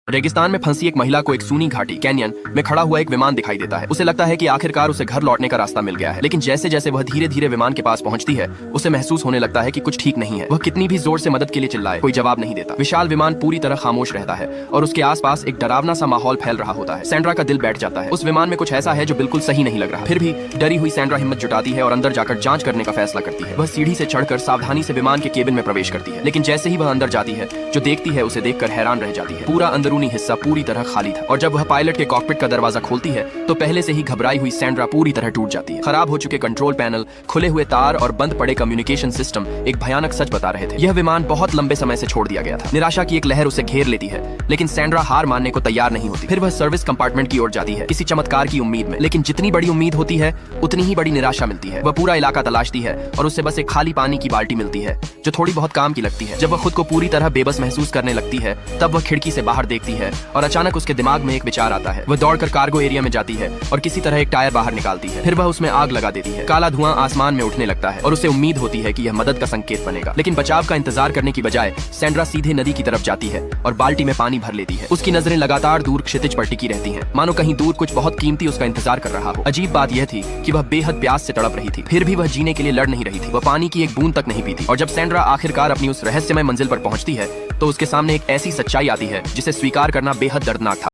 रेगिस्तान में फंसी एक महिला को एक सूनी घाटी कैनियन में खड़ा हुआ एक विमान दिखाई देता है। उसे लगता है कि आखिरकार उसे घर लौटने का रास्ता मिल गया है, लेकिन जैसे जैसे वह धीरे धीरे विमान के पास पहुंचती है उसे महसूस होने लगता है कि कुछ ठीक नहीं है। वह कितनी भी जोर से मदद के लिए चिल्लाए, कोई जवाब नहीं देता। विशाल विमान पूरी तरह खामोश रहता है और उसके आसपास एक डरावना सा माहौल फैल रहा होता है। सैंड्रा का दिल बैठ जाता है। उस विमान में कुछ ऐसा है जो बिल्कुल सही नहीं लग रहा। फिर भी डरी हुई सैंड्रा हिम्मत जुटाती है और अंदर जाकर जांच करने का फैसला करती है। वह सीढ़ी से चढ़कर सावधानी से विमान के केबिन में प्रवेश करती है, लेकिन जैसे ही वह अंदर जाती है जो देखती है उसे देखकर हैरान रह जाती है। पूरा अंदरूनी हिस्सा पूरी तरह खाली था और जब वह पायलट के कॉकपिट का दरवाजा खोलती है तो पहले से ही घबराई हुई सैंड्रा पूरी तरह टूट जाती है। खराब हो चुके कंट्रोल पैनल, खुले हुए तार और बंद पड़े कम्युनिकेशन सिस्टम एक भयानक सच बता रहे थे। यह विमान बहुत लंबे समय से छोड़ दिया गया था। निराशा की एक लहर उसे घेर लेती है, लेकिन सैंड्रा हार मानने को तैयार नहीं होती। फिर वह सर्विस कंपार्टमेंट की ओर जाती है, किसी चमत्कार की उम्मीद में, लेकिन जितनी बड़ी उम्मीद होती है उतनी ही बड़ी निराशा मिलती है। वह पूरा इलाका तलाशती है और उसे बस एक खाली पानी की बाल्टी मिलती है जो थोड़ी बहुत काम की लगती है। जब वह खुद को पूरी तरह बेबस महसूस करने लगती है तब वह खिड़की से बाहर देखती है और अचानक उसके दिमाग में एक विचार आता है। वह दौड़कर कार्गो एरिया में जाती है और किसी तरह एक टायर बाहर निकालती है। फिर वह उसमें आग लगा देती है। काला धुआं आसमान में उठने लगता है और उसे उम्मीद होती है कि यह मदद का संकेत बनेगा, लेकिन बचाव का इंतजार करने की बजाय सैंड्रा सीधे नदी की तरफ जाती है और बाल्टी में पानी भर लेती है। उसकी नजरें लगातार दूर क्षितिज पर टिकी रहती हैं, मानो कहीं दूर कुछ बहुत कीमती उसका इंतजार कर रहा हो। अजीब बात यह थी कि वह बेहद प्यास से तड़प रही थी, फिर भी वह जीने के लिए लड़ नहीं रही थी। वह पानी की एक बूंद तक नहीं पीती और जब सैंड्रा आखिरकार अपनी उस रहस्यमय मंजिल पर पहुंचती है तो उसके सामने एक ऐसी सच्चाई आती है जिसे स्वीकार करना बेहद दर्दनाक था।